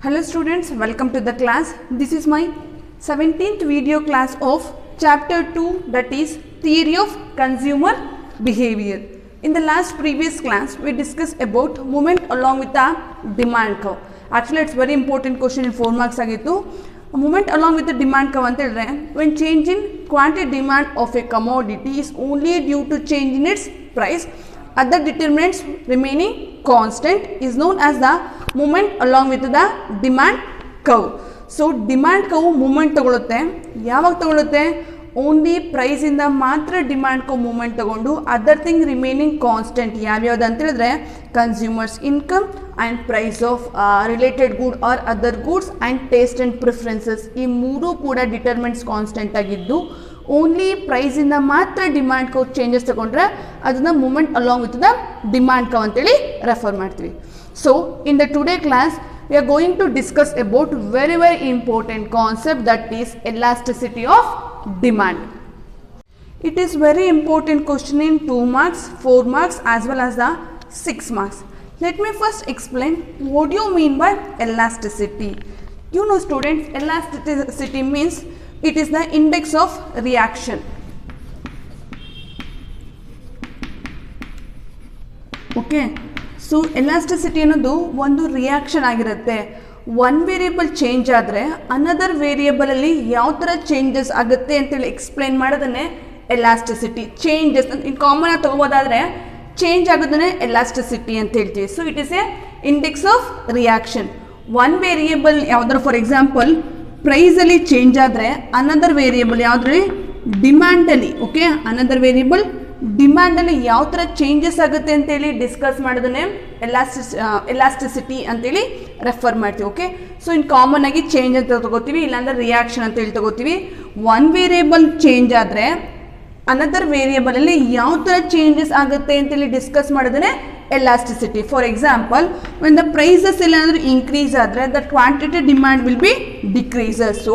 Hello students, welcome to the class. This is my 17th video class of chapter 2, that is theory of consumer behavior. In the last previous class we discussed about movement along with the demand curve. Actually it's very important question in 4 marks agittu. Movement along with the demand curve ante ಹೇಳಿದ್ರೆ when change in quantity demand of a commodity is only due to change in its price, other determinants remaining constant is known as the movement along with the demand curve. So demand curve movement ತಗೊಳುತ್ತೆ, ಯಾವಾಗ ತಗೊಳುತ್ತೆ? Only price ಇಂದ ಮಾತ್ರ demand ಕೋ movement ತಗೊಂಡು other thing remaining constant ಯಾವ್ಯಾವ್ದು ಅಂತ ಹೇಳಿದ್ರೆ consumers income and price of related good or other goods and taste and preferences, ಈ ಮೂರು ಕೂಡ ಡಿಟರ್ಮೆಂಟ್ಸ್ ಕಾನ್ಸ್ಟೆಂಟ್ ಆಗಿದ್ದು ಓನ್ಲಿ ಪ್ರೈಸಿಂದ ಮಾತ್ರ ಡಿಮ್ಯಾಂಡ್ ಕೋ ಚೇಂಜಸ್ ತಗೊಂಡ್ರೆ ಅದನ್ನ movement along with the demand curve ಅಂತೇಳಿ ರೆಫರ್ ಮಾಡ್ತೀವಿ. So in the today class we are going to discuss about very important concept, that is elasticity of demand. It is very important question in 2 marks, 4 marks as well as the 6 marks. Let me first explain what do you mean by elasticity. You know students, elasticity means it is the index of reaction. Okay, so elasticity ಅನ್ನೋದು ಒಂದು reaction ಆಗಿರುತ್ತೆ. One variable change ಆದರೆ another ವೇರಿಯೇಬಲಲ್ಲಿ ಯಾವ ಥರ changes ಆಗುತ್ತೆ ಅಂತೇಳಿ explain ಮಾಡೋದನ್ನೇ ಎಲಾಸ್ಟಿಸಿಟಿ. ಚೇಂಜಸ್ ಇನ್ ಕಾಮನ್ ಆಗಿ ತೊಗೋಬೋದಾದರೆ ಚೇಂಜ್ ಆಗೋದನ್ನೇ ಎಲಾಸ್ಟಿಸಿಟಿ ಅಂತ ಹೇಳ್ತೀವಿ. So it is a index of reaction. One variable ಯಾವುದಾದ್ರು ಫಾರ್ ಎಕ್ಸಾಂಪಲ್ ಪ್ರೈಸಲ್ಲಿ ಚೇಂಜ್ ಆದರೆ ಅನದರ್ ವೇರಿಯೇಬಲ್ ಯಾವುದ್ರಲ್ಲಿ ಡಿಮ್ಯಾಂಡಲ್ಲಿ, ಓಕೆ, ಅನದರ್ ವೇರಿಯೇಬಲ್ ಡಿಮ್ಯಾಂಡಲ್ಲಿ ಯಾವ ಥರ ಚೇಂಜಸ್ ಆಗುತ್ತೆ ಅಂತೇಳಿ ಡಿಸ್ಕಸ್ ಮಾಡೋದನ್ನೇ ಎಲಾಸ್ಟಿಸಿಟಿ ಅಂತೇಳಿ ರೆಫರ್ ಮಾಡ್ತೀವಿ. ಓಕೆ, ಸೊ ಇನ್ ಕಾಮನ್ ಆಗಿ ಚೇಂಜ್ ಅಂತ ತಗೋತೀವಿ, ಇಲ್ಲಾಂದ್ರೆ ರಿಯಾಕ್ಷನ್ ಅಂತೇಳಿ ತಗೋತೀವಿ. ಒನ್ ವೇರಿಯೇಬಲ್ ಚೇಂಜ್ ಆದರೆ ಅನದರ್ ವೇರಿಯೇಬಲಲ್ಲಿ ಯಾವ ಥರ ಚೇಂಜಸ್ ಆಗುತ್ತೆ ಅಂತೇಳಿ ಡಿಸ್ಕಸ್ ಮಾಡೋದನ್ನೇ elasticity. For example when the prices ಏನಾದರೂ ಇನ್ಕ್ರೀಸ್ ಆದರೆ the quantity demand will be decreases. So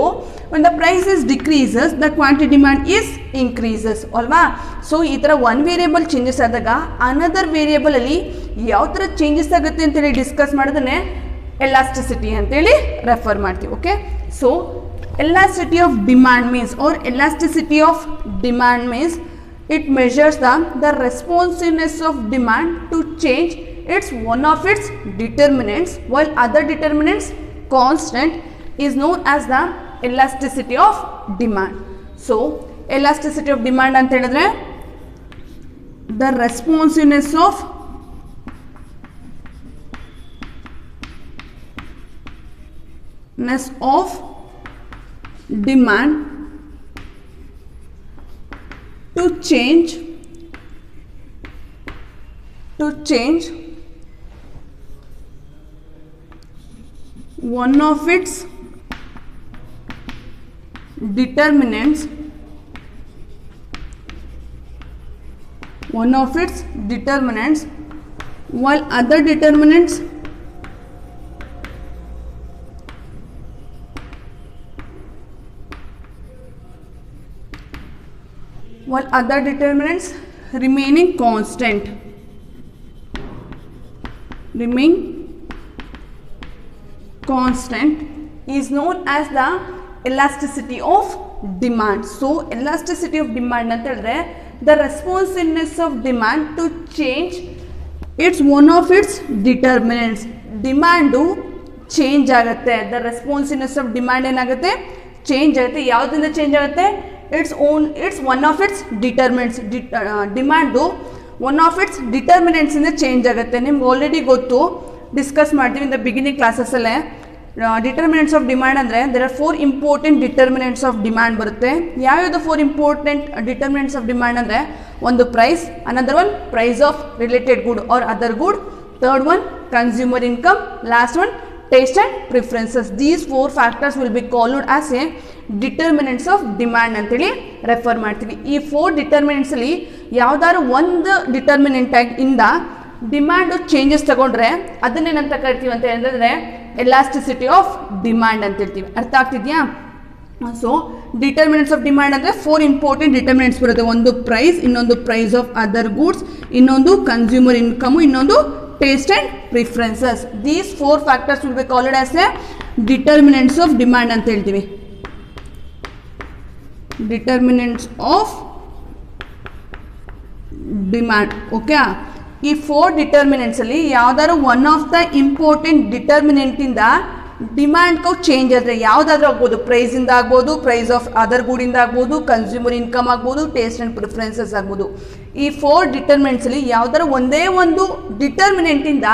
when the prices decreases the quantity demand is increases ಅಲ್ವಾ. ಸೊ ಈ ಥರ ಒನ್ ವೇರಿಯೇಬಲ್ ಚೇಂಜಸ್ ಆದಾಗ ಅನದರ್ ವೇರಿಯೇಬಲಲ್ಲಿ ಯಾವ ಥರ ಚೇಂಜಸ್ ಆಗುತ್ತೆ ಅಂತೇಳಿ ಡಿಸ್ಕಸ್ ಮಾಡೋದನ್ನೇ ಎಲಾಸ್ಟಿಸಿಟಿ ಅಂತೇಳಿ ರೆಫರ್ ಮಾಡ್ತೀವಿ. Okay, so elasticity of demand means or elasticity of demand means it measures the responsiveness of demand to change its one of its determinants while other determinants constant is known as the elasticity of demand. So elasticity of demand anta helidre the responsiveness of demand to change one of its determinants while other determinants remaining constant is known as the elasticity of demand. So elasticity of demand ಅಂತ ಹೇಳಿದ್ರೆ the responsiveness of demand to change its one of its determinants. Demand change ಆಗುತ್ತೆ, the responsiveness of demand ಏನಾಗುತ್ತೆ, change ಆಗುತ್ತೆ. ಯಾವುದರಿಂದ change ಆಗುತ್ತೆ? it's one of its determinants. Demand one of its determinants ಇಂದ change ಆಗುತ್ತೆ. ನಿಮ್ಗೆ ಆಲ್ರೆಡಿ ಗೊತ್ತು, discuss ಮಾಡ್ತೀವಿ ಇನ್ ದ ಬಿಗಿನಿಂಗ್ ಕ್ಲಾಸಸ್ಸಲ್ಲೇ. ಡಿಟರ್ಮಿನೆಂಟ್ಸ್ ಆಫ್ ಡಿಮ್ಯಾಂಡ್ ಅಂದರೆ there are 4 important determinants of demand ಬರುತ್ತೆ. ಯಾವ್ಯಾವುದು 4 ಇಂಪಾರ್ಟೆಂಟ್ ಡಿಟರ್ಮಿನೆಂಟ್ಸ್ ಆಫ್ ಡಿಮ್ಯಾಂಡ್ ಅಂದರೆ ಒಂದು price, another one price of related good or other good, third one consumer income, last one taste and preferences. These 4 factors will be called as A determinants of demand ಅಂತೇಳಿ refer ಮಾಡ್ತೀವಿ. ಈ 4 ಡಿಟರ್ಮಿನೆಂಟ್ಸಲ್ಲಿ ಯಾವ್ದಾದ್ರು ಒಂದು determinant ಇಂದ demand changes ತಗೊಂಡ್ರೆ ಅದನ್ನೇನಂತ ಕರಿತೀವಿ ಅಂತ ಹೇಳಿದ್ರೆ ಎಲಾಸ್ಟಿಸಿಟಿ ಆಫ್ ಡಿಮ್ಯಾಂಡ್ ಅಂತ ಹೇಳ್ತೀವಿ. ಅರ್ಥ ಆಗ್ತಿದೆಯಾ? ಸೊ ಡಿಟರ್ಮಿನೆಂಟ್ಸ್ ಆಫ್ ಡಿಮ್ಯಾಂಡ್ ಅಂದರೆ 4 ಇಂಪಾರ್ಟೆಂಟ್ ಡಿಟರ್ಮಿನೆಂಟ್ಸ್ ಬರುತ್ತೆ. ಒಂದು ಪ್ರೈಸ್, ಇನ್ನೊಂದು ಪ್ರೈಸ್ ಆಫ್ ಅದರ್ ಗೂಡ್ಸ್, ಇನ್ನೊಂದು ಕನ್ಸ್ಯೂಮರ್ ಇನ್ಕಮು, ಇನ್ನೊಂದು taste and preferences. These four factors will be called as a determinants of demand ಅಂತ ಹೇಳ್ತೀವಿ. Determinants of demand. ಓಕೆ, ಈ 4 determinants ಅಲ್ಲಿ ಯಾವ್ದಾದ್ರು one of the important determinant ಇಂದ demand cow change ಆದರೆ ಯಾವುದಾದ್ರೂ ಆಗ್ಬೋದು, ಪ್ರೈಸ್ ಇಂದ ಆಗ್ಬೋದು, ಪ್ರೈಸ್ ಆಫ್ ಅದರ್ ಗುಡ್ ಇಂದ ಆಗ್ಬೋದು, ಕನ್ಸ್ಯೂಮರ್ ಇನ್ಕಮ್ ಆಗ್ಬೋದು, ಟೇಸ್ಟ್ ಆ್ಯಂಡ್ ಪ್ರಿಫರೆನ್ಸಸ್ ಆಗ್ಬೋದು. ಈ 4 ಡಿಟರ್ಮಿನೆಂಟ್ಸ್ ಅಲ್ಲಿ ಯಾವ್ದಾದ್ರು ಒಂದೇ ಒಂದು ಡಿಟರ್ಮಿನೆಂಟ್ ಇಂದ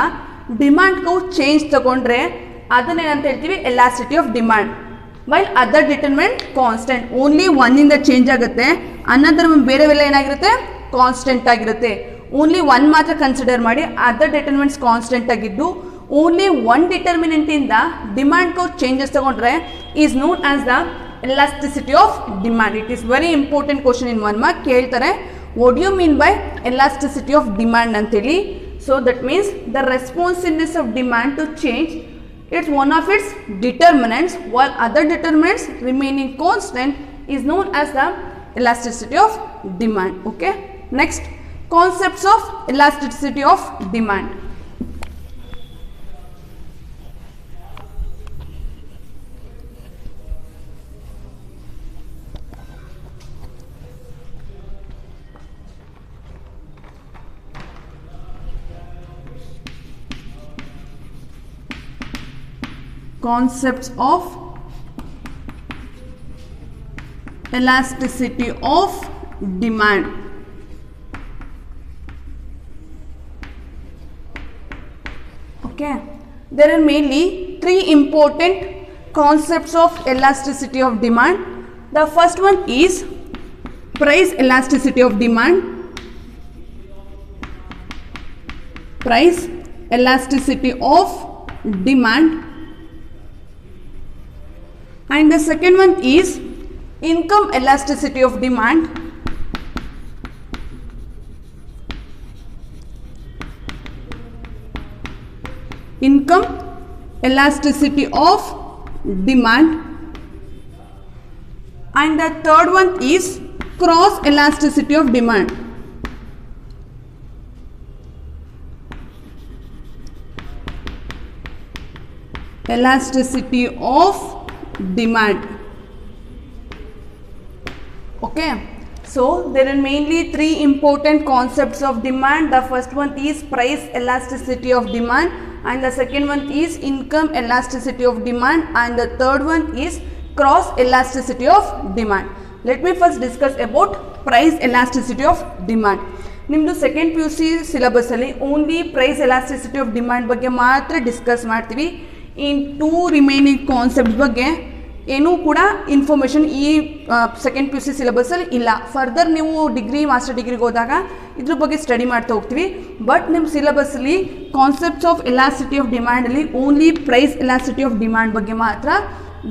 ಡಿಮ್ಯಾಂಡ್ ಕೌ ಚೇಂಜ್ ತಗೊಂಡ್ರೆ ಅದನ್ನೇನಂತ ಹೇಳ್ತೀವಿ, elasticity of demand. While other determinant constant, only one ಇಂದ ಚೇಂಜ್ ಆಗುತ್ತೆ, ಅನ್ನೋದ್ರ ಬೇರೆವೆಲ್ಲ ಏನಾಗಿರುತ್ತೆ, ಕಾನ್ಸ್ಟೆಂಟ್ ಆಗಿರುತ್ತೆ. ಓನ್ಲಿ ಒನ್ ಮಾತ್ರ ಕನ್ಸಿಡರ್ ಮಾಡಿ, ಅದರ್ ಡಿಟರ್ಮಿನೆಂಟ್ಸ್ ಕಾನ್ಸ್ಟೆಂಟ್ ಆಗಿದ್ದು ಓನ್ಲಿ ಒನ್ ಡಿಟರ್ಮಿನೆಂಟ್ ಇಂದ ಡಿಮ್ಯಾಂಡ್ ಕೌ ಚೇಂಜಸ್ ತಗೊಂಡ್ರೆ is known as the elasticity of demand. It is very important question in 1 mark. ಕೇಳ್ತಾರೆ what you mean by elasticity of demand ಅಂತೇಳಿ. So that means the responsiveness of demand to change, it's one of its determinants, while other determinants remaining constant is known as the elasticity of demand. Okay, next, concepts of elasticity of demand. Concepts of elasticity of demand. Okay, there are mainly 3 important concepts of elasticity of demand. The first one is price elasticity of demand. Price elasticity of demand. And the second one is income elasticity of demand. Income elasticity of demand. And the third one is cross elasticity of demand. Elasticity of demand. Okay, so there are mainly 3 important concepts of demand. The first one is price elasticity of demand, and the second one is income elasticity of demand, and the third one is cross elasticity of demand. Let me first discuss about price elasticity of demand. ನಿಮ್ಮದು second PUC syllabus ಅಲ್ಲಿ only price elasticity of demand ಬಗ್ಗೆ ಮಾತ್ರ discuss ಮಾಡ್ತೀವಿ. ಇನ್ 2 remaining concept ಬಗ್ಗೆ ಏನೂ ಕೂಡ information ಈ second PUC ಸಿಲೆಬಸ್ಸಲ್ಲಿ ಇಲ್ಲ. ಫರ್ದರ್ ನೀವು ಡಿಗ್ರಿ ಮಾಸ್ಟರ್ ಡಿಗ್ರಿಗೆ ಹೋದಾಗ ಇದ್ರ ಬಗ್ಗೆ ಸ್ಟಡಿ ಮಾಡ್ತಾ ಹೋಗ್ತೀವಿ. ಬಟ್ ನಿಮ್ಮ ಸಿಲೆಬಸ್ಸಲ್ಲಿ ಕಾನ್ಸೆಪ್ಟ್ಸ್ ಆಫ್ ಎಲಾಸ್ಟಿಸಿಟಿ ಆಫ್ ಡಿಮ್ಯಾಂಡಲ್ಲಿ only price elasticity of demand ಬಗ್ಗೆ ಮಾತ್ರ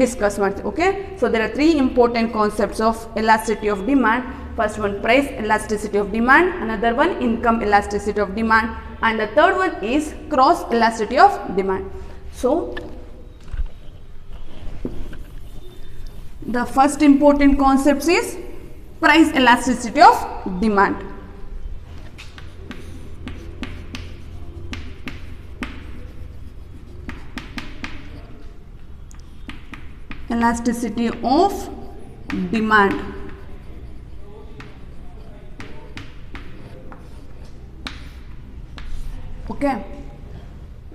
ಡಿಸ್ಕಸ್ ಮಾಡ್ತೀವಿ. Okay, so there are 3 important concepts of elasticity of demand. First one, price elasticity of demand. Another one, income elasticity of demand. And the third one is cross elasticity of demand. So the first important concept is price elasticity of demand. Elasticity of demand. Okay,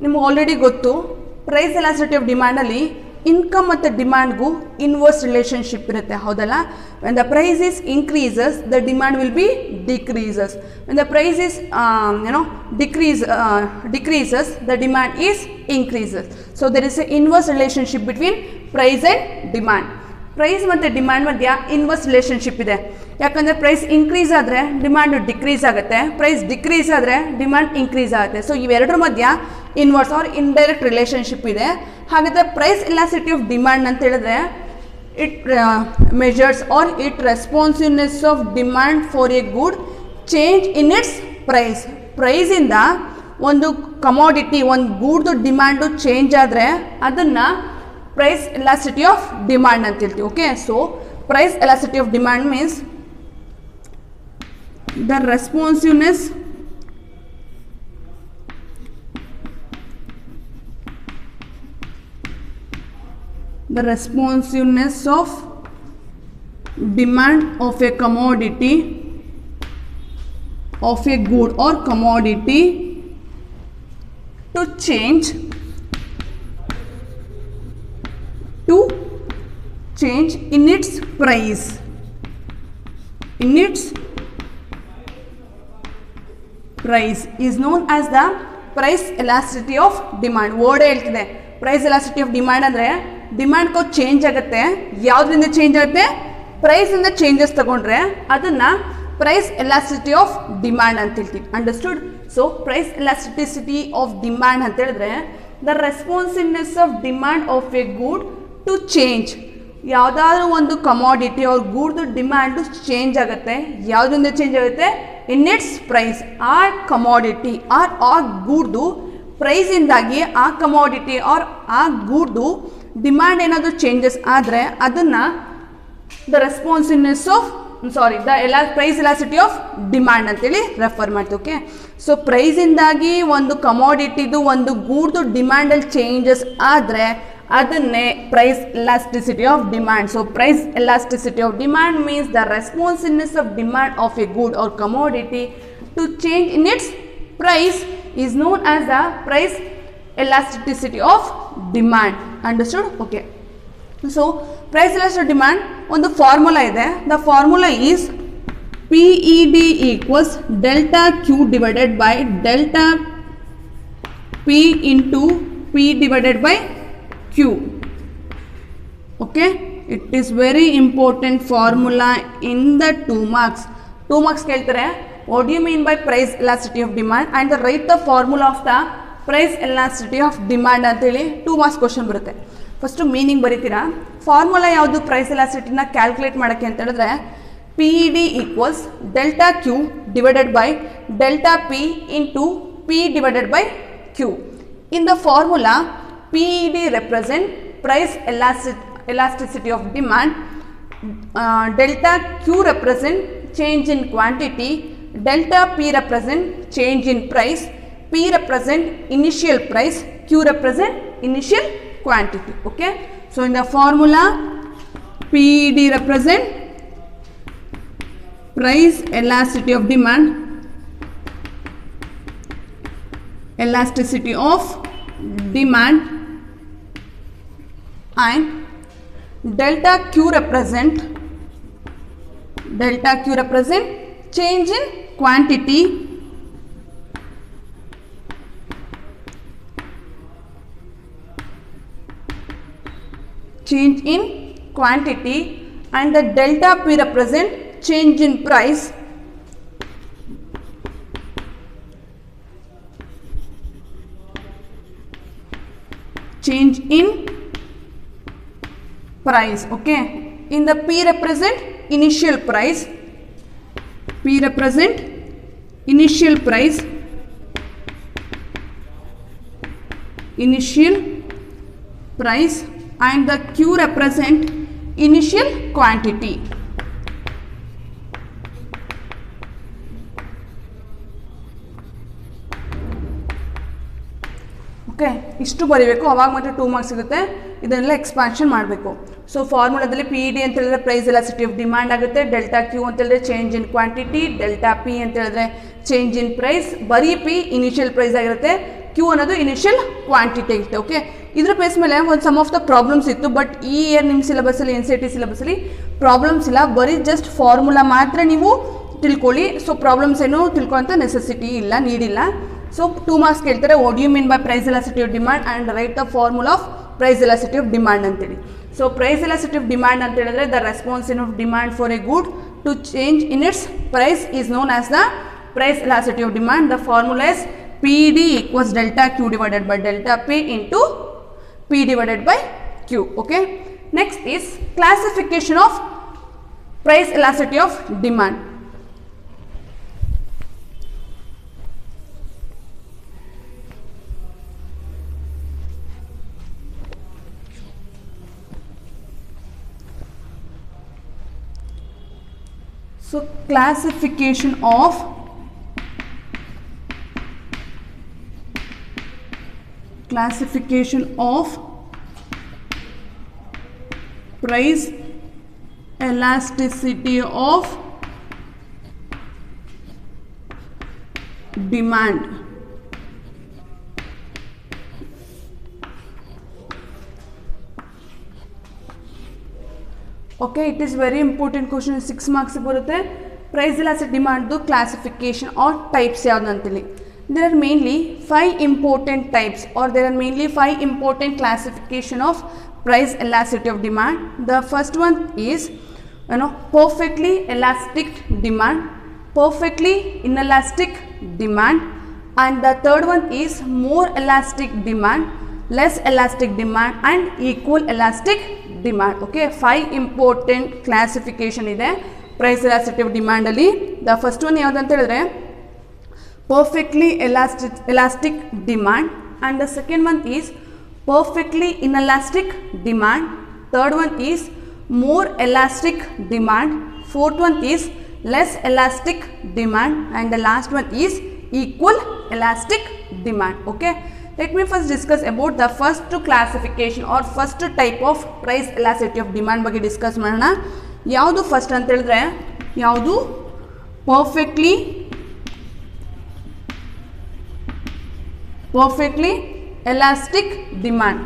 ನಿಮ್ಗೆ already ಗೊತ್ತು price elasticity of ಡಿಮ್ಯಾಂಡಲ್ಲಿ income ಮತ್ತು ಡಿಮ್ಯಾಂಡ್ಗೂ inverse relationship ಇರುತ್ತೆ, ಹೌದಲ್ಲ? When the price is increases the demand will be decreases. When the price is decreases the demand is increases. So there is a inverse relationship between price and demand. Price ಮತ್ತು demand ಮಧ್ಯ inverse relationship ಇದೆ. ಯಾಕಂದರೆ price increase ಆದರೆ demand decrease ಆಗುತ್ತೆ, price decrease ಆದರೆ demand increase ಆಗುತ್ತೆ. So ಇವೆರಡರ ಮಧ್ಯ ಇನ್ವರ್ಸ್ ಆರ್ ಇಂಡೈರೆಕ್ಟ್ ರಿಲೇಷನ್ಶಿಪ್ ಇದೆ. ಹಾಗಾದರೆ ಪ್ರೈಸ್ ಎಲಾಸ್ಟಿಸಿಟಿ ಆಫ್ ಡಿಮ್ಯಾಂಡ್ ಅಂತ ಹೇಳಿದ್ರೆ it measures or it responsiveness of demand for a good change in its price. ಪ್ರೈಸಿಂದ ಒಂದು ಕಮಾಡಿಟಿ, ಒಂದು ಗೂಡ್ದು ಡಿಮ್ಯಾಂಡು ಚೇಂಜ್ ಆದರೆ ಅದನ್ನು ಪ್ರೈಸ್ ಎಲಾಸ್ಟಿಸಿಟಿ ಆಫ್ ಡಿಮ್ಯಾಂಡ್ ಅಂತ ಹೇಳ್ತೀವಿ. Okay, so price elasticity of demand means the responsiveness the responsiveness of demand of a commodity, of a good or commodity to change in its price, is known as the price elasticity of demand. Word ಹೇಳ್ತಿದೆ price elasticity of demand ಅಂದರೆ demand ಕೋ change ಆಗುತ್ತೆ. ಯಾವುದರಿಂದ change ಆಗುತ್ತೆ? ಪ್ರೈಸಿಂದ changes ತಗೊಂಡ್ರೆ ಅದನ್ನು price elasticity of demand ಅಂತ ಹೇಳ್ತೀವಿ. Understood? So price elasticity of demand ಅಂತ ಹೇಳಿದ್ರೆ the responsiveness of demand of a good to change. ಯಾವುದಾದ್ರೂ ಒಂದು ಕಮಾಡಿಟಿ ಅವ್ರ ಗೂಡ್ದು ಡಿಮ್ಯಾಂಡು ಚೇಂಜ್ ಆಗುತ್ತೆ. ಯಾವುದರಿಂದ ಚೇಂಜ್ ಆಗುತ್ತೆ? In its price. ಆ ಕಮಾಡಿಟಿ ಆರ್ ಆ ಗೂಡ್ದು ಪ್ರೈಸಿಂದಾಗಿ ಆ ಕಮಾಡಿಟಿ ಆರ್ ಆ ಗೂಡ್ದು ಡಿಮ್ಯಾಂಡ್ ಏನಾದರೂ ಚೇಂಜಸ್ ಆದರೆ ಅದನ್ನು the responsiveness of price elasticity of demand ಅಂತೇಳಿ ರೆಫರ್ ಮಾಡ್ತೀವಿ. ಓಕೆ, ಸೊ ಪ್ರೈಸಿಂದಾಗಿ ಒಂದು ಕಮಾಡಿಟಿದು ಒಂದು ಗೂಡ್ದು ಡಿಮ್ಯಾಂಡಲ್ಲಿ ಚೇಂಜಸ್ ಆದರೆ ಅದನ್ನೇ price elasticity of demand. So price elasticity of demand means the responsiveness of demand of a good or commodity to change in its price is known as the price elasticity of demand. Understood? Okay, so price elasticity of demand ಒಂದು formula ಇದೆ. The formula is PED equals delta Q divided by delta P into P divided by Q. Okay, it is very important formula in the 2 marks. 2 marks ಕೇಳ್ತಾರೆ what do you mean by price elasticity of demand and the write the formula of the price elasticity of demand ಅಂತೇಳಿ 2 marks question ಬರುತ್ತೆ. First meaning ಬರೀತೀರಾ. Formula ಯಾವುದು price ಎಲಾಸ್ಟಿಸಿಟಿನ calculate ಮಾಡೋಕ್ಕೆ ಅಂತ ಹೇಳಿದ್ರೆ PED equals delta Q divided by delta P into P divided by Q. In the formula PED represent price elasticity of demand, delta Q represent change in quantity, delta P represent change in price, P represent initial price, Q represent initial quantity. Okay, so in the formula PED represent price elasticity of demand, elasticity of demand, and delta Q represent change in quantity, and the delta P represent change in price, okay. In the P represent initial price, and the Q represent initial quantity. Okay, ಇಷ್ಟು ಬರೀಬೇಕು, ಅವಾಗ ಮತ್ತೆ 2 marks ಸಿಗುತ್ತೆ. ಇದನ್ನೆಲ್ಲ expansion ಮಾಡಬೇಕು. So ಫಾರ್ಮುಲಾದಲ್ಲಿ PED ಅಂತ ಹೇಳಿದ್ರೆ price elasticity of demand ಆಗುತ್ತೆ, ಡೆಲ್ಟಾ ಕ್ಯೂ ಅಂತ ಹೇಳಿದ್ರೆ change in quantity, delta P ಅಂತ ಹೇಳಿದ್ರೆ ಚೇಂಜ್ ಇನ್ ಪ್ರೈಸ್. ಬರೀ ಪಿ ಇನಿಷಿಯಲ್ ಪ್ರೈಸ್ ಆಗಿರುತ್ತೆ, ಕ್ಯೂ ಅನ್ನೋದು ಇನಿಷಿಯಲ್ ಕ್ವಾಂಟಿಟಿ ಇರುತ್ತೆ. ಓಕೆ, ಇದ್ರ ಬೇಸ್ ಮೇಲೆ ಒಂದು ಸಮ್ ಆಫ್ ದ ಪ್ರಾಬ್ಲಮ್ಸ್ ಇತ್ತು, ಬಟ್ ಈ ಇಯರ್ ನಿಮ್ಮ ಸಿಲೆಬಸ್ಸಲ್ಲಿ NCERT ಸಿಲೆಬಸ್ಸಲ್ಲಿ ಪ್ರಾಬ್ಲಮ್ಸ್ ಇಲ್ಲ, ಬರೀ ಜಸ್ಟ್ ಫಾರ್ಮುಲಾ ಮಾತ್ರ ನೀವು ತಿಳ್ಕೊಳ್ಳಿ. ಸೊ ಪ್ರಾಬ್ಲಮ್ಸ್ ಏನು ತಿಳ್ಕೊಳ್ಳೋಂಥ ನೆಸೆಸಿಟಿ ಇಲ್ಲ, ನೀಡಿಲ್ಲ. ಸೊ 2 ಮಾರ್ಕ್ಸ್ ಕೇಳ್ತಾರೆ what do you mean by price elasticity of demand and write the formula of price elasticity of demand ಅಂತೇಳಿ. So price elasticity of demand ಅಂತ ಹೇಳಿದ್ರೆ the responsive of demand for a good to change in its price is known as the price elasticity of demand. The formula is PED equals delta Q divided by delta P into P divided by Q. Okay, next is classification of price elasticity of demand. So classification of price elasticity of demand. Okay, it is very important question. 6 marks ಬರುತ್ತೆ. Price elastic demand classification or types ಯಾವ್ದು ಅಂತೇಳಿ. There are mainly 5 important types, or there are mainly 5 important classification of price elasticity of demand. The first one is perfectly elastic demand, perfectly inelastic demand, and the third one is more elastic demand, less elastic demand, and equal elastic demand. Okay, 5 important classification ಇದೆ price elasticity of demand ಅಲ್ಲಿ. The first one ಯಾವ್ದು ಅಂತ ಹೇಳಿದ್ರೆ perfectly elastic demand, and the second one is perfectly inelastic demand, third one is more elastic demand, fourth one is less elastic demand, and the last one is equal elastic demand. Okay, let me first discuss about the first classification or first type of price elasticity of demand ಬಗ್ಗೆ discuss ಮಾಡೋಣ. ಯಾವುದು first ಅಂತ ಹೇಳಿದ್ರೆ ಯಾವುದು perfectly elastic demand.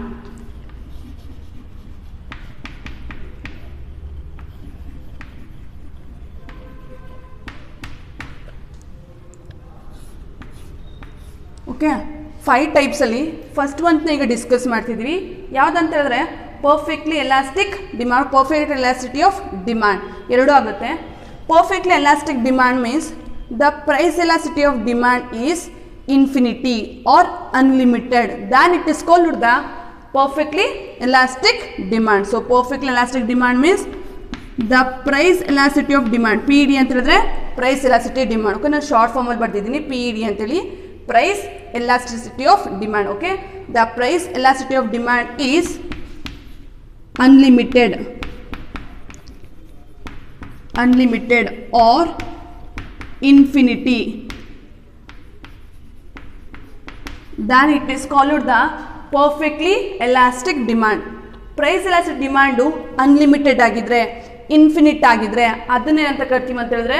ಓಕೆ, 5 types ಅಲ್ಲಿ first one ಈಗ discuss ಮಾಡ್ತಿದ್ವಿ. ಯಾವುದಂತ ಹೇಳಿದ್ರೆ perfectly elastic demand, perfect elasticity of demand ಎರಡೂ ಆಗುತ್ತೆ. Perfectly elastic demand means the price elasticity of demand is infinity or unlimited, then it is called the perfectly elastic demand. So perfectly elastic demand means the price elasticity of demand, PD ಅಂತ ಹೇಳಿದ್ರೆ price elasticity demand. Okay, ನಾನು short form ಅಲ್ಲಿ ಬರ್ತಿದ್ದೀನಿ PD ಅಂತೇಳಿ, price elasticity of demand. Okay, the price elasticity of demand is unlimited or infinity, then it is called the perfectly elastic demand. Price elastic demand unlimited ಆಗಿದ್ರೆ, infinite ಆಗಿದ್ರೆ ಅದನ್ನೇನಂತ ಕರಿತೀವಿ ಅಂತ ಹೇಳಿದ್ರೆ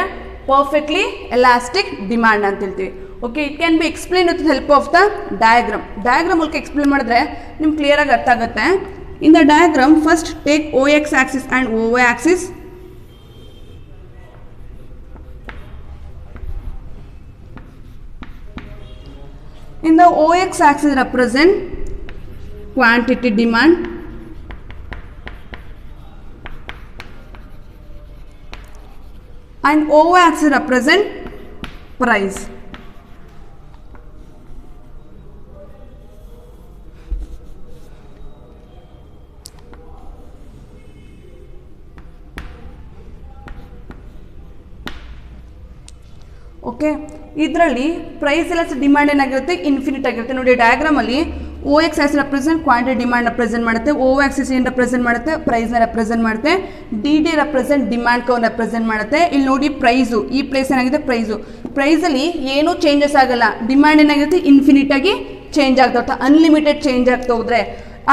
perfectly elastic demand ಅಂತ ಹೇಳ್ತೀವಿ. Okay, it can be explain with help of the diagram ಮೂಲಕ explain ಮಾಡಿದ್ರೆ ನಿಮ್ಗೆ ಕ್ಲಿಯರ್ ಆಗಿ ಅರ್ಥ ಆಗುತ್ತೆ. ಇನ್ the diagram first take OX axis and OY axis. In the OX axis represent quantity demand, and OY axis represent price. Okay, ಇದರಲ್ಲಿ price elastic demand ಏನಾಗಿರುತ್ತೆ, infinite ಆಗಿರುತ್ತೆ. ನೋಡಿ ಡಯಾಗ್ರಾಮ್ ಅಲ್ಲಿ OX axis represent quantity demand represent ಮಾಡುತ್ತೆ, OY Axis ಏನು represent ಮಾಡುತ್ತೆ, ಪ್ರೈಸ್ನ represent ಮಾಡುತ್ತೆ, DD represent demand curve represent ಮಾಡುತ್ತೆ. ಇಲ್ಲಿ ನೋಡಿ ಪ್ರೈಸು, ಈ ಪ್ಲೇಸ್ ಏನಾಗಿದೆ ಪ್ರೈಸಲ್ಲಿ ಏನೂ ಚೇಂಜಸ್ ಆಗಲ್ಲ, ಡಿಮಾಂಡ್ ಏನಾಗಿರುತ್ತೆ ಇನ್ಫಿನಿಟ್ ಆಗಿ ಚೇಂಜ್ ಆಗ್ತಾ ಹೋಗ್ತಾ, ಅನ್ಲಿಮಿಟೆಡ್ ಚೇಂಜ್ ಆಗ್ತಾ ಹೋದ್ರೆ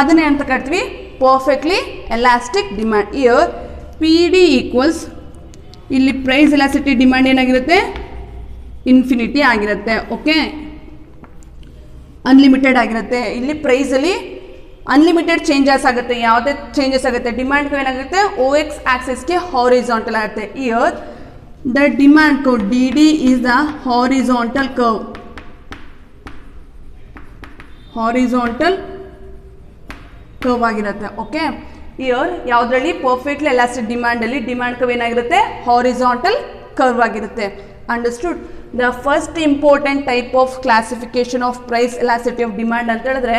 ಅದನ್ನೇ ಅಂತ ಕರಿತೀವಿ perfectly elastic demand. Year PD equals, ಇಲ್ಲಿ ಪ್ರೈಸ್ ಎಲಾಸ್ಟಿಟಿ ಡಿಮಾಂಡ್ ಏನಾಗಿರುತ್ತೆ ಇನ್ಫಿನಿಟಿ ಆಗಿರುತ್ತೆ. ಓಕೆ, ಅನ್ಲಿಮಿಟೆಡ್ ಆಗಿರುತ್ತೆ. ಇಲ್ಲಿ ಪ್ರೈಸಲ್ಲಿ ಅನ್ಲಿಮಿಟೆಡ್ ಚೇಂಜಸ್ ಆಗುತ್ತೆ. ಯಾವುದೇ ಚೇಂಜಸ್ ಆಗುತ್ತೆ, ಡಿಮಾಂಡ್ ಏನಾಗುತ್ತೆ OX ಆಕ್ಸಿಸ್ಗೆ ಹಾರಿಜಾಂಟಲ್ ಆಗುತ್ತೆ. Here the demand curve DD is the horizontal curve, ಆಗಿರುತ್ತೆ. ಓಕೆ, ಇಯರ್ ಯಾವುದರಲ್ಲಿ ಪರ್ಫೆಕ್ಟ್ಲಿ ಎಲಾಸ್ಟಿಕ್ ಡಿಮಾಂಡಲ್ಲಿ ಡಿಮಾಂಡ್ ಕರ್ವ್ ಏನಾಗಿರುತ್ತೆ ಹಾರಿಜಾಂಟಲ್ ಕರ್ವ್ ಆಗಿರುತ್ತೆ. Understood. The first important type of classification of price elasticity of demand ಅಂತ ಹೇಳಿದ್ರೆ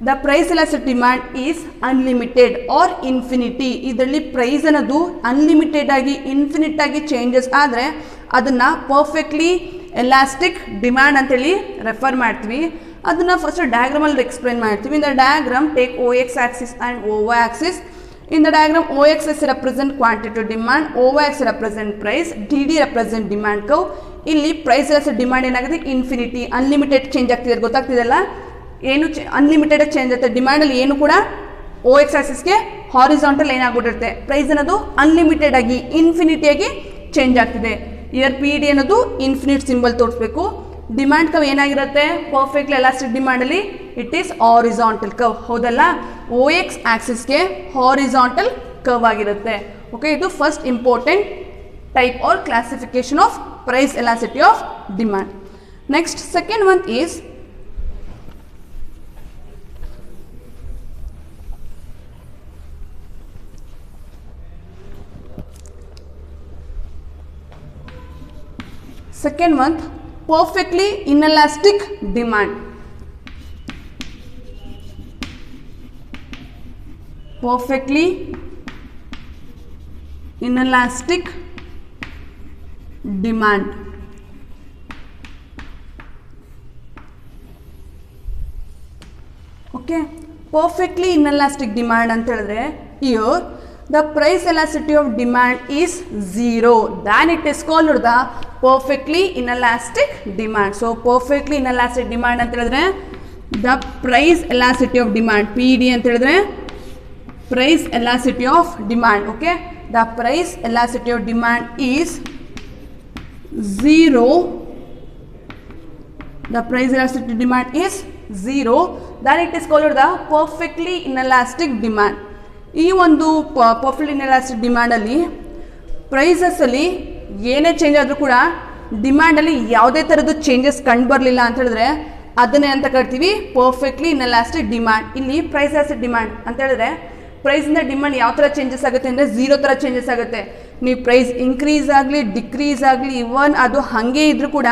the price elastic demand is unlimited or infinity. ಇದರಲ್ಲಿ price ಅನ್ನೋದು unlimited ಆಗಿ ಇನ್ಫಿನಿಟ್ ಆಗಿ ಚೇಂಜಸ್ ಆದರೆ ಅದನ್ನು ಪರ್ಫೆಕ್ಟ್ಲಿ ಎಲಾಸ್ಟಿಕ್ ಡಿಮಾಂಡ್ ಅಂತೇಳಿ ರೆಫರ್ ಮಾಡ್ತೀವಿ. ಅದನ್ನು ಫಸ್ಟ್ ಡಯಾಗ್ರಾಮಲ್ಲಿ ಎಕ್ಸ್ಪ್ಲೇನ್ ಮಾಡ್ತೀವಿ. In the diagram take OX Axis and OY Axis. In the diagram, OX axis represent quantity demand, OY axis represent price, DD represent demand curve. ಇಲ್ಲಿ price elastic demand ಏನಾಗುತ್ತೆ infinity, unlimited change ಆಗ್ತಿದೆ, ಗೊತ್ತಾಗ್ತಿದೆಲ್ಲ, ಏನು unlimited change ಆಗುತ್ತೆ ಡಿಮಾಂಡಲ್ಲಿ, ಏನು ಕೂಡ O X ಆಕ್ಸಿಸ್ಗೆ ಹಾರಿಜಾಂಟಲ್ ಏನಾಗ್ಬಿಟ್ಟಿರುತ್ತೆ, ಪ್ರೈಸ್ ಅನ್ನೋದು ಅನ್ಲಿಮಿಟೆಡ್ ಆಗಿ ಇನ್ಫಿನಿಟಿಯಾಗಿ ಚೇಂಜ್ ಆಗ್ತಿದೆ. ಇಯರ್ ಪಿ ಡಿ ಅನ್ನೋದು ಇನ್ಫಿನಿಟ್ ಸಿಂಬಲ್ ತೋರಿಸ್ಬೇಕು. ಡಿಮ್ಯಾಂಡ್ ಕವ್ ಏನಾಗಿರುತ್ತೆ, ಪರ್ಫೆಕ್ಟ್ಲಿ ಎಲಾಸ್ಟಿಕ್ ಡಿಮ್ಯಾಂಡಲ್ಲಿ ಇಟ್ ಈಸ್ ಹಾರಿಜಾಂಟಲ್ ಕವ್, ಹೌದಲ್ಲ. ಓ ಎಕ್ಸ್ ಆಕ್ಸಿಸ್ಗೆ ಹಾರಿಜಾಂಟಲ್ ಕವ್ ಆಗಿರುತ್ತೆ. ಓಕೆ, ಇದು first important type or classification of price elasticity of demand. Next, second one is perfectly inelastic demand. Perfectly inelastic demand. Okay, perfectly inelastic demand ಅಂತ ಹೇಳಿದ್ರೆ here the price elasticity of demand is zero, then it is called the perfectly inelastic demand. So perfectly inelastic demand ಅಂತ ಹೇಳಿದ್ರೆ the price elasticity of demand, P D ಅಂತ ಹೇಳಿದ್ರೆ price elasticity of demand. Okay, the price elasticity of demand is 0, the price elasticity demand is 0, then it is called the perfectly inelastic demand. ಈ ಒಂದು perfectly inelastic demand ಅಲ್ಲಿ prices ಅಲ್ಲಿ ಏನೇ change ಆದರೂ ಕೂಡ demand ಅಲ್ಲಿ ಯಾವುದೇ ಥರದ್ದು ಚೇಂಜಸ್ ಕಂಡು ಬರಲಿಲ್ಲ ಅಂತ ಹೇಳಿದ್ರೆ ಅದನ್ನೇ ಅಂತ ಕರಿತೀವಿ ಪರ್ಫೆಕ್ಟ್ಲಿ ಇನ್ಎಲಾಸ್ಟಿಕ್ ಡಿಮ್ಯಾಂಡ್. ಇಲ್ಲಿ ಪ್ರೈಸ್ ಎಲಾಸ್ಟಿಕ್ ಡಿಮ್ಯಾಂಡ್ ಅಂತ ಹೇಳಿದ್ರೆ ಪ್ರೈಸಿಂದ ಡಿಮ್ಯಾಂಡ್ ಯಾವ ಥರ ಚೇಂಜಸ್ ಆಗುತ್ತೆ ಅಂದರೆ ಝೀರೋ ಥರ ಚೇಂಜಸ್ ಆಗುತ್ತೆ. ನೀವು ಪ್ರೈಸ್ ಇನ್ಕ್ರೀಸ್ ಆಗಲಿ ಡಿಕ್ರೀಸ್ ಆಗಲಿ ಇವನ್ ಅದು ಹಾಗೆ ಇದ್ರೂ ಕೂಡ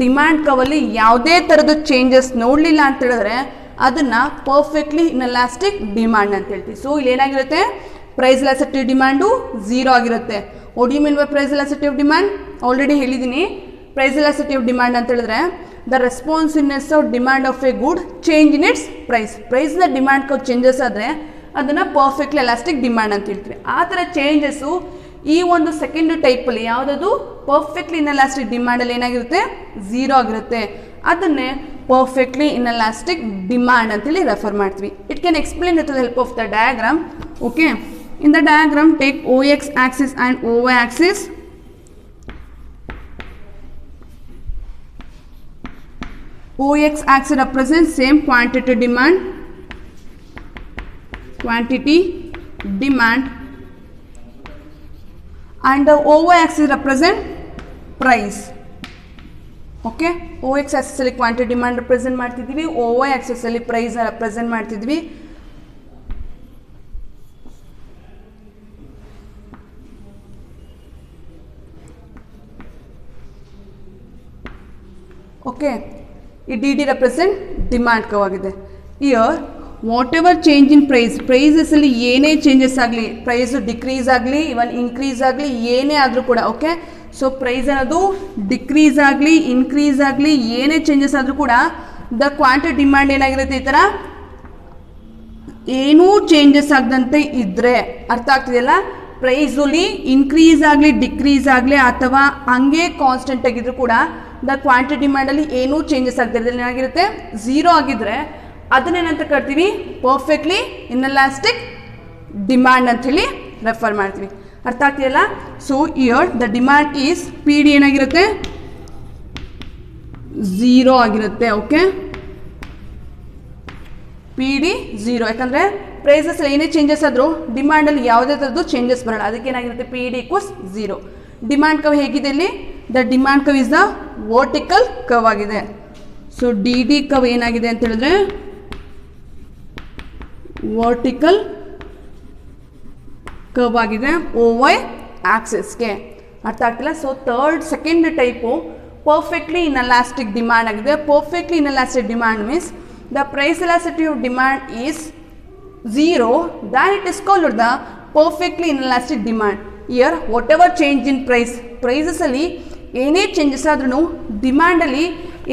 ಡಿಮ್ಯಾಂಡ್ ಕವಲ್ಲಿ ಯಾವುದೇ ಥರದ್ದು ಚೇಂಜಸ್ ನೋಡಲಿಲ್ಲ ಅಂತ ಹೇಳಿದ್ರೆ ಅದನ್ನು ಪರ್ಫೆಕ್ಟ್ಲಿ ಇನ್ಎಲಾಸ್ಟಿಕ್ ಡಿಮ್ಯಾಂಡ್ ಅಂತ ಹೇಳ್ತೀವಿ. ಸೊ ಇಲ್ಲಿ ಏನಾಗಿರುತ್ತೆ, ಪ್ರೈಸ್ ಎಲಾಸ್ಟಿಟಿ ಡಿಮ್ಯಾಂಡು ಝೀರೋ ಆಗಿರುತ್ತೆ. What you mean by price elasticity of demand? Already ಹೇಳಿದ್ದೀನಿ. ಪ್ರೈಸ್ ಎಲಾಸ್ಟಿಟಿ ಆಫ್ ಡಿಮ್ಯಾಂಡ್ ಅಂತ ಹೇಳಿದ್ರೆ the responsiveness of demand of a good change in its price. ಪ್ರೈಸ್ನ demand curve changes ಆದರೆ ಅದನ್ನು perfectly elastic demand ಅಂತ ಹೇಳ್ತೀವಿ. ಆ ಥರ ಚೇಂಜಸ್ಸು ಈ ಒಂದು ಸೆಕೆಂಡ್ ಟೈಪಲ್ಲಿ ಯಾವುದದು ಪರ್ಫೆಕ್ಟ್ಲಿ ಇನ್ಎಲಾಸ್ಟಿಕ್ ಡಿಮ್ಯಾಂಡಲ್ಲಿ ಏನಾಗಿರುತ್ತೆ, ಝೀರೋ ಆಗಿರುತ್ತೆ. ಅದನ್ನೇ ಪರ್ಫೆಕ್ಟ್ಲಿ ಇನ್ಎಲಾಸ್ಟಿಕ್ ಡಿಮ್ಯಾಂಡ್ ಅಂತೇಳಿ ರೆಫರ್ ಮಾಡ್ತೀವಿ. It can explain with the help of the diagram. Okay, in the diagram take o X axis and o y axis. O X axis represents same quantity demand and the OY axis represent price. Okay, O X ಆಕ್ಸಿಸಲ್ಲಿ quantity demand represent ಮಾಡ್ತಿದ್ವಿ, O Y ಆಕ್ಸಿಸಲ್ಲಿ ಪ್ರೈಸ್ನ represent ಮಾಡ್ತಿದ್ವಿ. Okay, ಈ D D represent demand curve ಆಗಿದೆ. Here whatever change in price, ಪ್ರೈಸಸಲ್ಲಿ ಏನೇ changes ಆಗಲಿ, ಪ್ರೈಸು ಡಿಕ್ರೀಸ್ ಆಗಲಿ ಇವನ್ ಇನ್ಕ್ರೀಸ್ ಆಗಲಿ ಏನೇ ಆದರೂ ಕೂಡ, ಓಕೆ, ಸೊ ಪ್ರೈಸ್ ಅನ್ನೋದು ಡಿಕ್ರೀಸ್ ಆಗಲಿ ಇನ್ಕ್ರೀಸ್ ಆಗಲಿ ಏನೇ ಚೇಂಜಸ್ ಆದರೂ ಕೂಡ ದ ಕ್ವಾಂಟಿಟಿ ಡಿಮ್ಯಾಂಡ್ ಏನಾಗಿರುತ್ತೆ, ಈ ಥರ ಏನೂ ಚೇಂಜಸ್ ಆಗದಂತೆ ಇದ್ದರೆ, ಅರ್ಥ ಆಗ್ತಿದೆಯಲ್ಲ, ಪ್ರೈಸಲ್ಲಿ ಇನ್ಕ್ರೀಸ್ ಆಗಲಿ ಡಿಕ್ರೀಸ್ ಆಗಲಿ ಅಥವಾ ಹಂಗೆ ಕಾನ್ಸ್ಟೆಂಟ್ ಆಗಿದ್ರು ಕೂಡ ದ ಕ್ವಾಂಟಿಟಿ ಡಿಮ್ಯಾಂಡಲ್ಲಿ ಏನೂ ಚೇಂಜಸ್ ಆಗ್ತಿರೋದ್ರಲ್ಲಿ ಏನಾಗಿರುತ್ತೆ, ಝೀರೋ ಆಗಿದ್ದರೆ ಅದನ್ನೇನಂತ ಕರಿತೀವಿ ಪರ್ಫೆಕ್ಟ್ಲಿ ಇನ್ಎಲಾಸ್ಟಿಕ್ ಡಿಮ್ಯಾಂಡ್ ಅಂಥೇಳಿ ರೆಫರ್ ಮಾಡ್ತೀವಿ. ಅರ್ಥ ಆಗ್ತಿದೆಯಲ್ಲ. So here the demand is P D ಏನಾಗಿರುತ್ತೆ, ಝೀರೋ ಆಗಿರುತ್ತೆ. ಓಕೆ, ಪಿ ಡಿ ಝೀರೋ, ಯಾಕಂದರೆ ಪ್ರೈಸಸ್ ಏನೇ ಚೇಂಜಸ್ ಆದರೂ ಡಿಮ್ಯಾಂಡಲ್ಲಿ ಯಾವುದೇ ಥರದ್ದು ಚೇಂಜಸ್ ಬರೋಲ್ಲ, ಅದಕ್ಕೆ ಏನಾಗಿರುತ್ತೆ P D equals zero. Demand curve ಹೇಗಿದೆ ಇಲ್ಲಿ, the demand curve is the vertical curve ಆಗಿದೆ. ಸೊ ಡಿ ಡಿ ಕವ್ ಏನಾಗಿದೆ ಅಂತ ಹೇಳಿದ್ರೆ ವರ್ಟಿಕಲ್ ಕರ್ವ್ ಆಗಿದೆ ಓ ವೈ ಆಕ್ಸಿಸ್ಗೆ. ಅರ್ಥ ಆಗ್ತಿಲ್ಲ. So second type perfectly inelastic demand ಆಗಿದೆ. Perfectly inelastic demand means the price elasticity of demand is zero, then it is called the perfectly inelastic demand. Here whatever change in ಪ್ರೈಸಸಲ್ಲಿ ಏನೇ changes ಆದ್ರೂ ಡಿಮ್ಯಾಂಡಲ್ಲಿ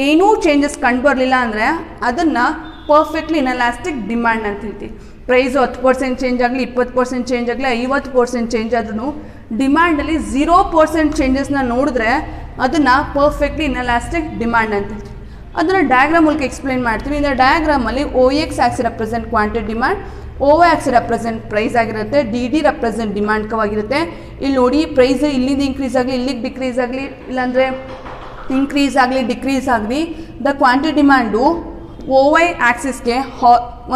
ಏನೂ changes ಕಂಡು ಬರಲಿಲ್ಲ ಅಂದರೆ ಅದನ್ನು perfectly inelastic demand ಅಂತ ಹೇಳ್ತೀವಿ. ಪ್ರೈಸು 10% ಚೇಂಜ್ ಆಗಲಿ 20% ಚೇಂಜ್ ಆಗಲಿ 50% ಚೇಂಜ್ ಆದ್ರೂ ಡಿಮ್ಯಾಂಡಲ್ಲಿ 0% ಚೇಂಜಸ್ನ ನೋಡಿದ್ರೆ ಅದನ್ನು ಪರ್ಫೆಕ್ಟ್ಲಿ ಇನ್ಎಲಾಸ್ಟಿಕ್ ಡಿಮ್ಯಾಂಡ್ ಅಂತ ಹೇಳ್ತೀವಿ. ಅದನ್ನು ಡಯಾಗ್ರಾಮ್ ಮೂಲಕ ಎಕ್ಸ್ಪ್ಲೇನ್ ಮಾಡ್ತೀವಿ. இந்த ಡಯಾಗ್ರಾಮಲ್ಲಿ O X axis represent quantity demand, O axis represent price ಆಗಿರುತ್ತೆ, D D represent demand curve ಆಗಿರುತ್ತೆ. ಇಲ್ಲಿ ನೋಡಿ ಪ್ರೈಸ್ ಇಲ್ಲಿಂದ ಇನ್ಕ್ರೀಸ್ ಆಗಲಿ, ಇಲ್ಲಿಗೆ ಡಿಕ್ರೀಸ್ ಆಗಲಿ, ಇಲ್ಲಾಂದರೆ ಇನ್ಕ್ರೀಸ್ ಆಗಲಿ ಡಿಕ್ರೀಸ್ ಆಗಲಿ, the quantity demand O Y ಆಕ್ಸಿಸ್ಗೆ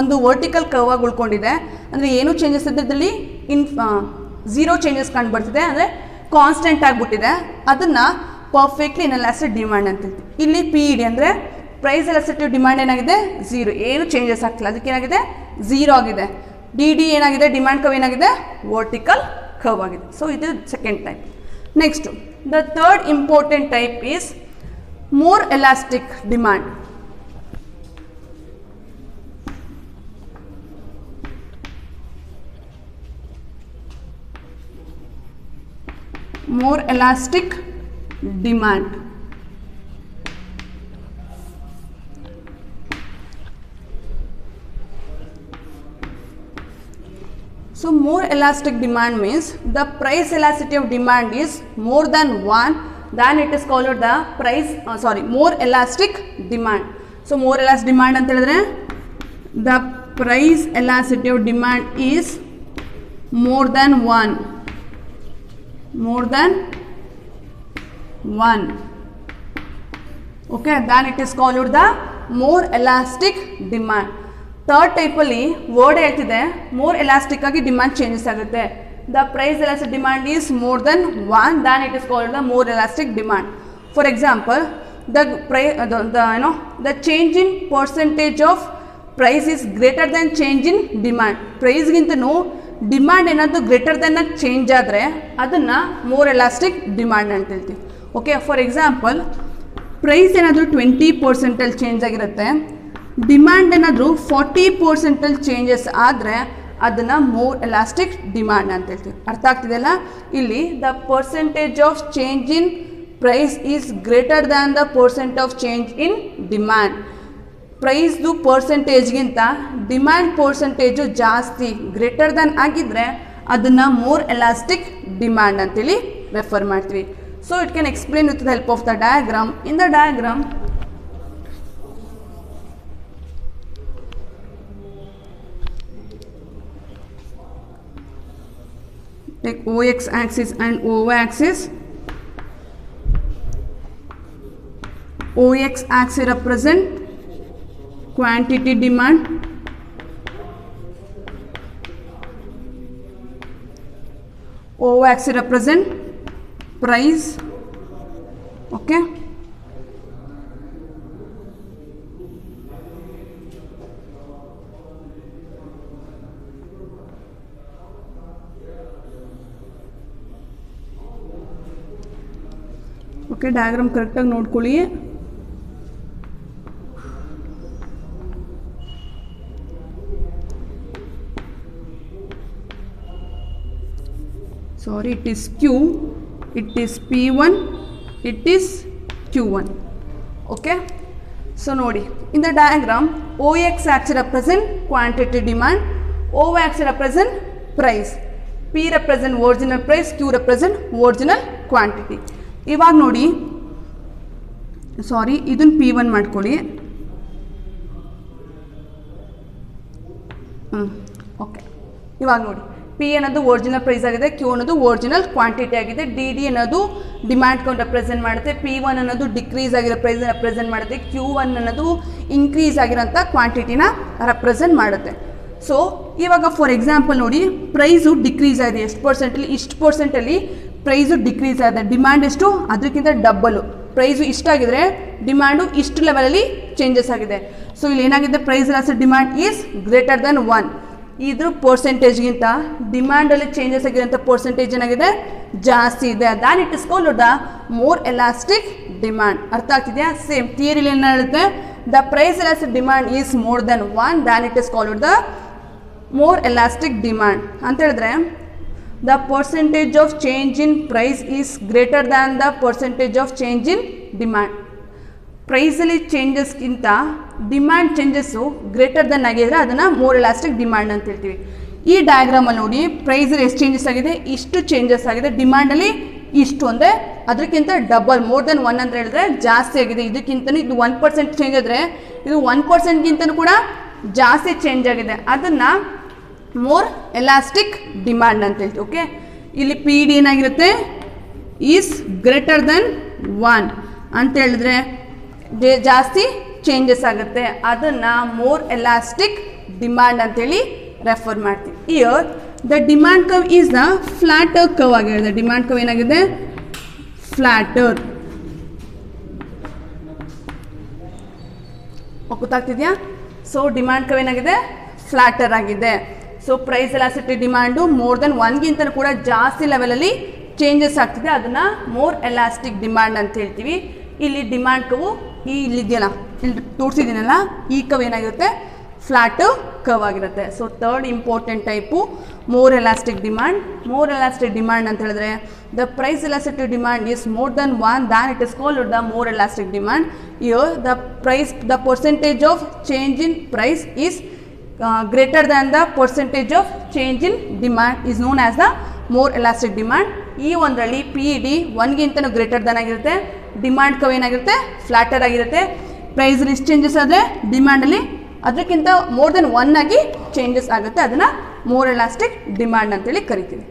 ಒಂದು ವರ್ಟಿಕಲ್ ಕರ್ವ್ ಆಗಿ ಉಳ್ಕೊಂಡಿದೆ. ಅಂದರೆ ಏನು ಚೇಂಜಸ್ ಇದ್ದದಲ್ಲಿ ಝೀರೋ ಚೇಂಜಸ್ ಕಂಡು ಬರ್ತಿದೆ, ಅಂದರೆ ಕಾನ್ಸ್ಟೆಂಟ್ ಆಗಿಬಿಟ್ಟಿದೆ. ಅದನ್ನು ಪರ್ಫೆಕ್ಟ್ಲಿ ಇನ್ಎಲಾಸ್ಟಿಕ್ ಡಿಮ್ಯಾಂಡ್ ಅಂತ ಹೇಳ್ತೀವಿ. ಇಲ್ಲಿ ಪಿ ಇ ಡಿ ಅಂದರೆ ಪ್ರೈಸ್ ಎಲಾಸ್ಟಿಕ್ ಡಿಮ್ಯಾಂಡ್ ಏನಾಗಿದೆ, ಝೀರೋ, ಏನು ಚೇಂಜಸ್ ಆಗ್ತಿಲ್ಲ, ಅದಕ್ಕೆ ಏನಾಗಿದೆ ಝೀರೋ ಆಗಿದೆ. ಡಿ ಡಿ ಏನಾಗಿದೆ, ಡಿಮ್ಯಾಂಡ್ ಕರ್ವ್ ಏನಾಗಿದೆ, ವರ್ಟಿಕಲ್ ಕರ್ವ್ ಆಗಿದೆ. ಸೊ ಇದು second type. Next the third important type is more elastic demand. more elastic demand. So more elastic demand means the price elasticity of demand is more than one, then it is called the price more elastic demand. So more elastic demand anta helidre the price elasticity of demand is more than one. Okay, then it is called the more elastic demand. Third ಟೈಪಲ್ಲಿ word ಹೇಳ್ತಿದೆ more elastic ಆಗಿ demand changes ಆಗುತ್ತೆ. The price elastic demand is more than one, then it is called the more elastic demand. For example the change in percentage of price is greater than change in demand. ಪ್ರೈಸ್ಗಿಂತನೂ demand ಏನಾದರೂ greater than ಆಗಿ change ಆದರೆ ಅದನ್ನು more elastic demand ಅಂತ ಹೇಳ್ತೀವಿ. Okay, for example price ಏನಾದರೂ 20% change ಆಗಿರುತ್ತೆ, demand ಏನಾದರೂ 40% ಚೇಂಜಸ್ ಆದರೆ ಅದನ್ನು ಮೋರ್ ಎಲಾಸ್ಟಿಕ್ ಡಿಮ್ಯಾಂಡ್ ಅಂತ ಹೇಳ್ತೀವಿ. ಅರ್ಥ ಆಗ್ತಿದೆಯಲ್ಲ? ಇಲ್ಲಿ the percentage of change in price is greater than the percent of change in demand. ಪ್ರೈಸ್ದು ಪರ್ಸೆಂಟೇಜ್ಗಿಂತ ಡಿಮ್ಯಾಂಡ್ ಪರ್ಸೆಂಟೇಜು ಜಾಸ್ತಿ ಗ್ರೇಟರ್ ದ್ಯಾನ್ ಆಗಿದ್ದರೆ ಅದನ್ನು ಮೋರ್ ಎಲಾಸ್ಟಿಕ್ ಡಿಮ್ಯಾಂಡ್ ಅಂತೇಳಿ ರೆಫರ್ ಮಾಡ್ತೀವಿ. So it can explain with the help of the diagram. In the diagram take OX axis and OY axis. OX axis represent quantity demand, OY axis represent price. Okay, okay, diagram ಕರೆಕ್ಟಾಗಿ ನೋಡ್ಕೊಳ್ಳಿ. Sorry, it is Q, it is P1, it is Q1. Okay, so ನೋಡಿ in the diagram OX axis represent quantity demand, OY axis represent price, P represent original price, Q represent original quantity. ಇವಾಗ ನೋಡಿ, ಸಾರಿ ಇದನ್ನು P1 ಮಾಡ್ಕೊಳ್ಳಿ. Okay, ಇವಾಗ ನೋಡಿ P ಅನ್ನೋದು original price ಆಗಿದೆ, Q ಅನ್ನೋದು ಒರಿಜಿನಲ್ ಕ್ವಾಂಟಿಟಿ ಆಗಿದೆ, ಡಿ ಡಿ ಅನ್ನೋದು ಡಿಮ್ಯಾಂಡ್ ಕೊಂಡು ರೆಪ್ರೆಸೆಂಟ್ ಮಾಡುತ್ತೆ, P1 ಅನ್ನೋದು ಡಿಕ್ರೀಸ್ ಆಗಿರೋ ಪ್ರೈಸ್ ರೆಪ್ರೆಸೆಂಟ್ ಮಾಡುತ್ತೆ, Q1 ಅನ್ನೋದು ಇನ್ಕ್ರೀಸ್ ಆಗಿರೋಂಥ ಕ್ವಾಂಟಿಟಿನ ರೆಪ್ರೆಸೆಂಟ್ ಮಾಡುತ್ತೆ. ಸೊ ಇವಾಗ ಫಾರ್ ಎಕ್ಸಾಂಪಲ್ ನೋಡಿ, ಪ್ರೈಸು ಡಿಕ್ರೀಸ್ ಆಗಿದೆ, ಎಷ್ಟು ಪರ್ಸೆಂಟಲ್ಲಿ, ಇಷ್ಟು ಪರ್ಸೆಂಟಲ್ಲಿ ಪ್ರೈಸು ಡಿಕ್ರೀಸ್ ಆಗಿದೆ, ಡಿಮ್ಯಾಂಡ್ ಎಷ್ಟು ಅದಕ್ಕಿಂತ ಡಬ್ಬಲು, ಪ್ರೈಸು ಇಷ್ಟಾಗಿದ್ರೆ ಡಿಮ್ಯಾಂಡು ಇಷ್ಟು ಲೆವೆಲಲ್ಲಿ ಚೇಂಜಸ್ ಆಗಿದೆ. ಸೊ ಇಲ್ಲಿ ಏನಾಗಿದೆ, price elastic demand is greater than 1. ಇದ್ರ ಪರ್ಸೆಂಟೇಜ್ಗಿಂತ ಡಿಮ್ಯಾಂಡಲ್ಲಿ ಚೇಂಜಸ್ ಆಗಿರೋಂಥ ಪರ್ಸೆಂಟೇಜ್ ಏನಾಗಿದೆ, ಜಾಸ್ತಿ ಇದೆ. Then it is called the more elastic demand. ಅರ್ಥ ಆಗ್ತಿದೆಯಾ? ಸೇಮ್ ಥಿಯರಿಲಿ ಏನು ಹೇಳುತ್ತೆ, the price elastic demand is more than 1, then it is called the more elastic demand. ಅಂತ ಹೇಳಿದ್ರೆ the percentage of change in price is greater than the percentage of change in demand. ಪ್ರೈಸಲ್ಲಿ ಚೇಂಜಸ್ಗಿಂತ demand changes greater than ಆಗಿದ್ರೆ ಅದನ್ನು more elastic demand ಅಂತ ಹೇಳ್ತೀವಿ. ಈ ಡಯಾಗ್ರಾಮಲ್ಲಿ ನೋಡಿ, ಪ್ರೈಸಲ್ಲಿ ಎಷ್ಟು ಚೇಂಜಸ್ ಆಗಿದೆ, ಇಷ್ಟು ಚೇಂಜಸ್ ಆಗಿದೆ, ಡಿಮ್ಯಾಂಡಲ್ಲಿ ಇಷ್ಟು ಅಂದರೆ ಅದಕ್ಕಿಂತ ಡಬಲ್, ಮೋರ್ ದೆನ್ 1 ಅಂತ ಹೇಳಿದ್ರೆ ಜಾಸ್ತಿ ಆಗಿದೆ. ಇದಕ್ಕಿಂತಲೂ ಇದು 1% ಚೇಂಜ್ ಆದರೆ ಇದು 1%ಗಿಂತಲೂ ಕೂಡ ಜಾಸ್ತಿ ಚೇಂಜ್ ಆಗಿದೆ. ಅದನ್ನು ಮೋರ್ ಎಲಾಸ್ಟಿಕ್ ಡಿಮ್ಯಾಂಡ್ ಅಂತ ಹೇಳ್ತೀವಿ. ಓಕೆ, ಇಲ್ಲಿ ಪಿ ಡಿ ಏನಾಗಿರುತ್ತೆ, ಈಸ್ ಗ್ರೇಟರ್ ದೆನ್ 1 ಅಂತ ಹೇಳಿದ್ರೆ ಜಾಸ್ತಿ ಚೇಂಜಸ್ ಆಗುತ್ತೆ, ಅದನ್ನು ಮೋರ್ ಎಲಾಸ್ಟಿಕ್ ಡಿಮ್ಯಾಂಡ್ ಅಂತೇಳಿ ರೆಫರ್ ಮಾಡ್ತೀವಿ. Here the demand curve is the flatter curve ಆಗಿರುತ್ತೆ. ಡಿಮ್ಯಾಂಡ್ ಕರ್ವ್ ಏನಾಗಿದೆ, ಫ್ಲಾಟರ್. ಗೊತ್ತಾಗ್ತಿದೆಯಾ? ಸೊ ಡಿಮ್ಯಾಂಡ್ ಕರ್ವ್ ಏನಾಗಿದೆ, ಫ್ಲಾಟರ್ ಆಗಿದೆ. So price elasticity demand more than 1ಗಿಂತ ಕೂಡ ಜಾಸ್ತಿ ಲೆವೆಲಲ್ಲಿ ಚೇಂಜಸ್ ಆಗ್ತಿದೆ, ಅದನ್ನು ಮೋರ್ ಎಲಾಸ್ಟಿಕ್ ಡಿಮ್ಯಾಂಡ್ ಅಂತ ಹೇಳ್ತೀವಿ. ಇಲ್ಲಿ ಡಿಮ್ಯಾಂಡ್ ಕರ್ವ್ ಇಲ್ಲಿದೆಯಲ್ಲ, ಇಲ್ಲಿ ತೋರಿಸಿದ್ದೀನಲ್ಲ, ಈ ಕರ್ವ್ ಏನಾಗಿರುತ್ತೆ, ಫ್ಲಾಟ್ ಕರ್ವ್ ಆಗಿರುತ್ತೆ. So third important type more elastic demand. More elastic demand ಅಂತ ಹೇಳಿದ್ರೆ the price elasticity demand is more than 1 then it is called the more elastic demand. Here the percentage of change in price is greater than the percentage of change in demand is known as the more elastic demand. ಈ ಒಂದರಲ್ಲಿ p d 1ಗಿಂತನೂ greater than ಆಗಿರುತ್ತೆ, demand curve ಏನಾಗಿರುತ್ತೆ, flatter ಆಗಿರುತ್ತೆ. ಪ್ರೈಸಲ್ಲಿ ಎಷ್ಟು changes ಆದರೆ ಡಿಮ್ಯಾಂಡಲ್ಲಿ ಅದಕ್ಕಿಂತ ಮೋರ್ ದೆನ್ 1 ಆಗಿ ಚೇಂಜಸ್ ಆಗುತ್ತೆ, ಅದನ್ನು ಮೋರ್ ಎಲಾಸ್ಟಿಕ್ ಡಿಮ್ಯಾಂಡ್ ಅಂತೇಳಿ ಕರಿತೀವಿ.